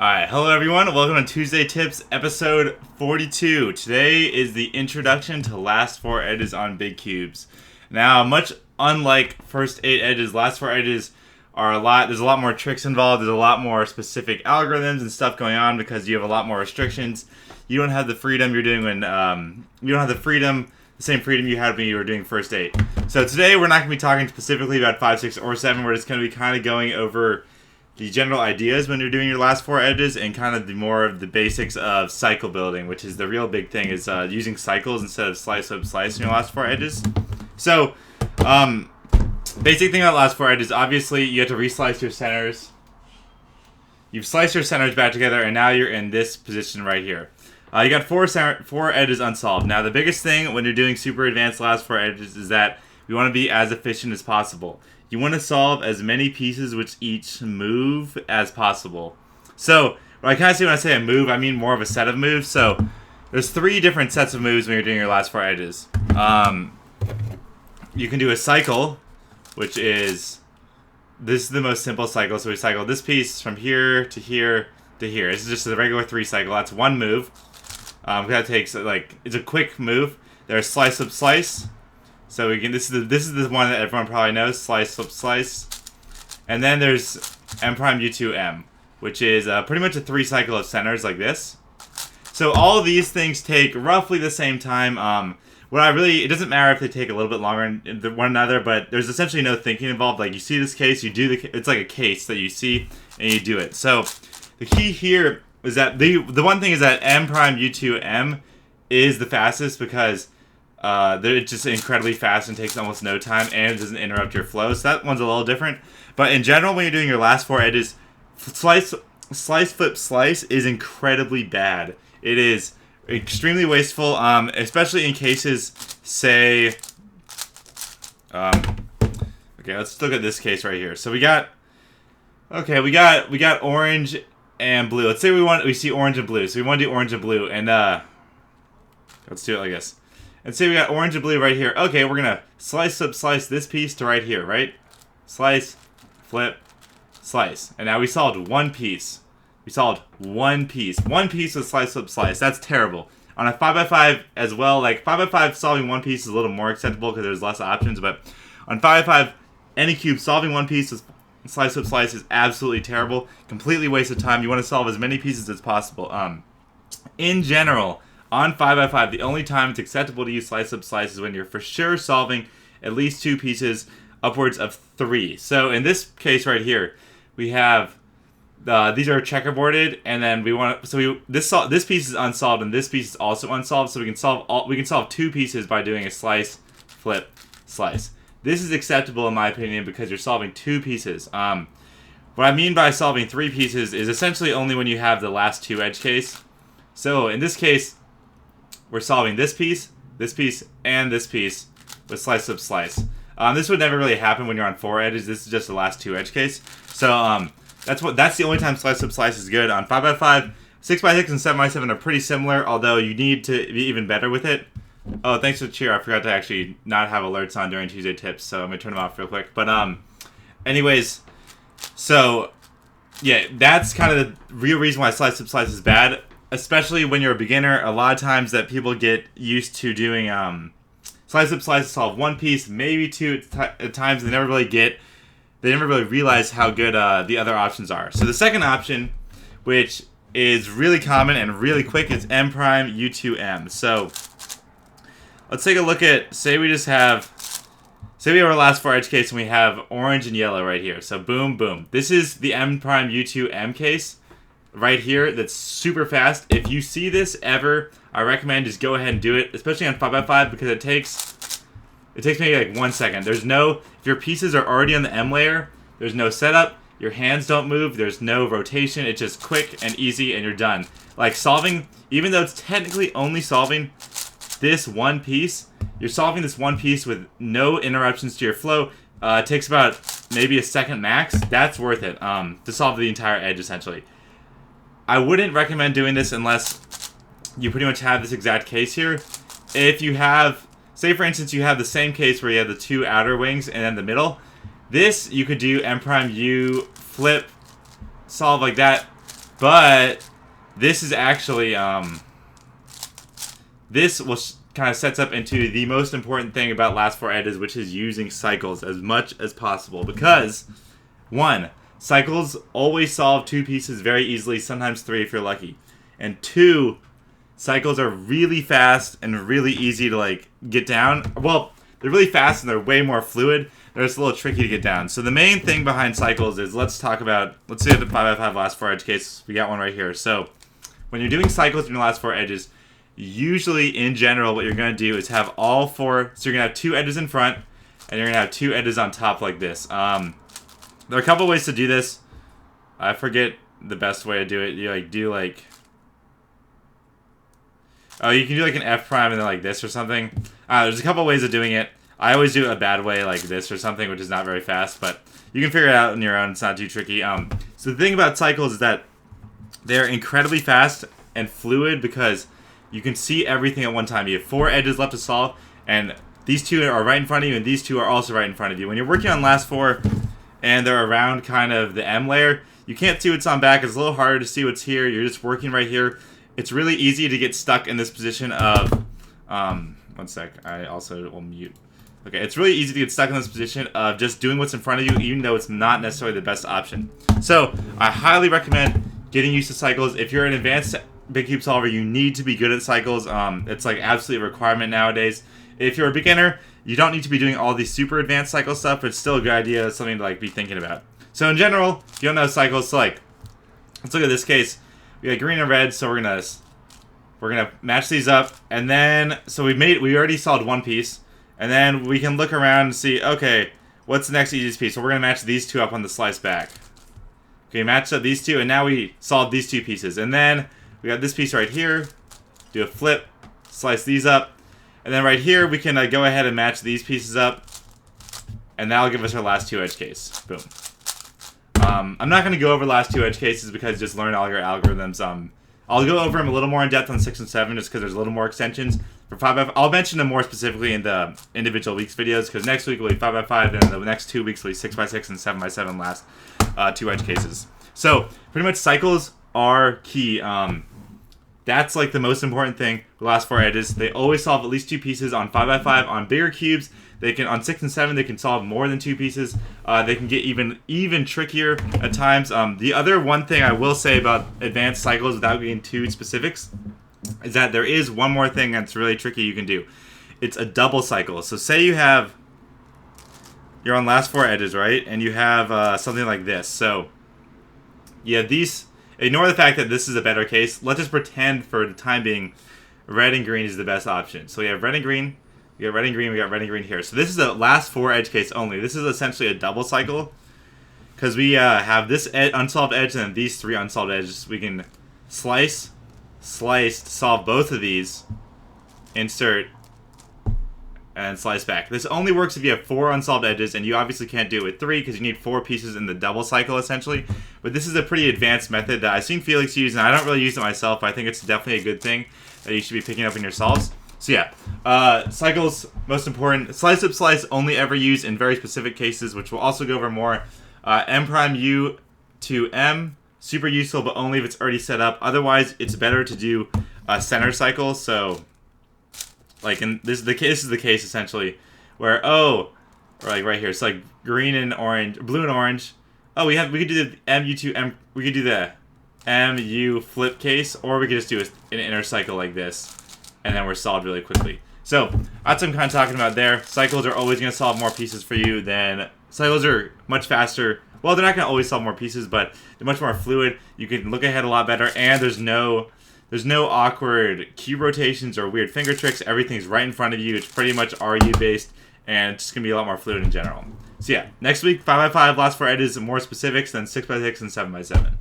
Alright, hello everyone, welcome to Tuesday Tips episode 42. Today is the introduction to last 4 edges on big cubes. Now, much unlike first 8 edges, last 4 edges there's a lot more tricks involved, there's a lot more specific algorithms and stuff going on because you have a lot more restrictions. You don't have the freedom you're doing when, you don't have the same freedom you had when you were doing first 8. So today we're not going to be talking specifically about 5, 6, or 7, we're just going to be kind of going over the general ideas when you're doing your last 4 edges and kind of the more of the basics of cycle building, which is the real big thing, is using cycles instead of slice, flip, slice in your last 4 edges. So, basic thing about last 4 edges, obviously you have to reslice your centers. You've sliced your centers back together and now you're in this position right here. You got 4 edges unsolved. Now the biggest thing when you're doing super advanced last 4 edges is that you want to be as efficient as possible. You want to solve as many pieces with each move as possible. So, what I kind of say when I say a move, I mean more of a set of moves. So, there's 3 different sets of moves when you're doing your last 4 edges. You can do a cycle, which is, this is the most simple cycle. So we cycle this piece from here to here to here. This is just a regular 3 cycle. That's one move. That takes, it's a quick move. There's slice, flip, slice. So we can. This is the one that everyone probably knows. Slice, flip, slice, and then there's M prime U2 M, which is pretty much a 3 cycle of centers like this. So all of these things take roughly the same time. It doesn't matter if they take a little bit longer than one another, but there's essentially no thinking involved. Like you see this case, you do it's like a case that you see and you do it. So the key here is that the one thing is that M prime U2 M is the fastest because it's just incredibly fast and takes almost no time, and it doesn't interrupt your flow. So that one's a little different. But in general, when you're doing your last 4 edges, slice, flip, slice is incredibly bad. It is extremely wasteful, especially in cases, say, okay, let's look at this case right here. So we got orange and blue. Let's say we see orange and blue. So we want to do orange and blue, and let's do it like this. And say we got orange and blue right here. Okay, we're going to slice, flip, slice this piece to right here, right? Slice, flip, slice. And now we solved one piece. We solved one piece. One piece with slice, flip, slice. That's terrible. On a 5x5 as well, like 5x5 solving one piece is a little more acceptable because there's less options. But on 5x5, any cube solving one piece with slice, flip, slice is absolutely terrible. Completely waste of time. You want to solve as many pieces as possible. In general, on 5x5, the only time it's acceptable to use slice, flip, slice is when you're for sure solving at least 2 pieces, upwards of 3. So in this case right here, we have these are checkerboarded, and then this piece is unsolved, and this piece is also unsolved. So we can solve 2 pieces by doing a slice, flip, slice. This is acceptable in my opinion because you're solving 2 pieces. What I mean by solving 3 pieces is essentially only when you have the last 2 edge case. So in this case, we're solving this piece, and this piece with slice, flip, slice. This would never really happen when you're on 4 edges. This is just the last 2 edge case. So that's the only time slice, flip, slice is good. On 5x5, 6x6, and 7x7 are pretty similar, although you need to be even better with it. Oh, thanks for the cheer. I forgot to actually not have alerts on during Tuesday Tips, so I'm going to turn them off real quick. But anyways, so yeah, that's kind of the real reason why slice, flip, slice is bad. Especially when you're a beginner, a lot of times that people get used to doing slice, flip, slice to solve one piece, maybe 2 at times. They never really realize how good the other options are. So the second option, which is really common and really quick, is M prime U2 M. So let's take a look at, say we have our last 4 edge case and we have orange and yellow right here. So boom, boom. This is the M prime U2 M case right here that's super fast. If you see this ever, I recommend just go ahead and do it, especially on 5x5 because it takes maybe like 1 second. If your pieces are already on the M layer, there's no setup, your hands don't move, there's no rotation, it's just quick and easy and you're done. Like solving, even though it's technically only solving this one piece, you're solving this one piece with no interruptions to your flow. It takes about maybe a second max. That's worth it to solve the entire edge essentially. I wouldn't recommend doing this unless you pretty much have this exact case here. If you have, say for instance, you have the same case where you have the 2 outer wings and then the middle. This, you could do M prime U, flip, solve like that. But this is actually this will kind of sets up into the most important thing about last 4 edges, which is using cycles as much as possible. Because 1, cycles always solve 2 pieces very easily, sometimes 3 if you're lucky. And 2, cycles are really fast and really easy to like get down. Well, they're really fast and they're way more fluid. They're just a little tricky to get down. So the main thing behind cycles is, let's say the 5x5 last 4 edge case. We got one right here. So when you're doing cycles in your last 4 edges, usually in general what you're going to do is have all 4. So you're going to have 2 edges in front and you're going to have 2 edges on top like this. There are a couple ways to do this. I forget the best way to do it. You like oh, you can do like an F prime and then like this or something. There's a couple ways of doing it. I always do it a bad way like this or something, which is not very fast, but you can figure it out on your own. It's not too tricky. So the thing about cycles is that they're incredibly fast and fluid because you can see everything at one time. You have 4 edges left to solve, and these 2 are right in front of you, and these 2 are also right in front of you. When you're working on last 4 and they're around kind of the M layer, you can't see what's on back. It's a little harder to see what's here. You're just working right here. It's really easy to get stuck in this position of, one sec, I also will mute. Okay, it's really easy to get stuck in this position of just doing what's in front of you, even though it's not necessarily the best option. So, I highly recommend getting used to cycles. If you're an advanced big cube solver, you need to be good at cycles. It's like absolutely a requirement nowadays. If you're a beginner, you don't need to be doing all these super advanced cycle stuff, but it's still a good idea. It's something to like be thinking about. So in general, if you don't know cycles, so like, let's look at this case. We got green and red, so we're gonna match these up, and then so we already solved 1 piece, and then we can look around and see, okay, what's the next easiest piece? So we're gonna match these 2 up on the slice back. Okay, match up these 2, and now we solved these 2 pieces, and then we got this piece right here. Do a flip, slice these up, and then right here we can go ahead and match these pieces up, and that'll give us our last 2 edge case. Boom. I'm not going to go over the last 2 edge cases because just learn all your algorithms. I'll go over them a little more in depth on 6 and 7 just because there's a little more extensions. For 5x5, I'll mention them more specifically in the individual weeks videos because next week will be 5x5 and the next 2 weeks will be 6x6 and 7x7 last 2 edge cases. So pretty much cycles are key. That's like the most important thing. The last 4 edges, they always solve at least 2 pieces on 5x5. On bigger cubes, they can on 6 and 7 they can solve more than 2 pieces. They can get even trickier at times. The other one thing I will say about advanced cycles, without getting too specifics, is that there is one more thing that's really tricky you can do. It's a double cycle. So say you're on last 4 edges, right? And you have something like this. So you have these. Ignore the fact that this is a better case. Let's just pretend for the time being red and green is the best option. So we have red and green. We got red and green. We got red and green here. So this is the last 4 edge case only. This is essentially a double cycle because we have this unsolved edge and then these 3 unsolved edges. We can slice, solve both of these, insert, and slice back. This only works if you have 4 unsolved edges, and you obviously can't do it with 3 because you need 4 pieces in the double cycle essentially. But this is a pretty advanced method that I've seen Felix use, and I don't really use it myself, but I think it's definitely a good thing that you should be picking up in your solves. So yeah, cycles, most important. Slice up slice only ever used in very specific cases, which we'll also go over more. M prime U to M, super useful, but only if it's already set up. Otherwise, it's better to do a center cycle. So like, this is the case essentially, where like right here, it's like green and orange, blue and orange. Oh, we could do the MU to M. We could do the MU flip case, or we could just do an inner cycle like this, and then we're solved really quickly. So that's what I'm kind of talking about there. Cycles are always going to solve more pieces for you than cycles are much faster. Well, they're not going to always solve more pieces, but they're much more fluid. You can look ahead a lot better, and there's no awkward cube rotations or weird finger tricks. Everything's right in front of you. It's pretty much RU based, and it's just going to be a lot more fluid in general. So yeah, next week, 5x5, last 4 edges, more specifics than 6x6 and 7x7.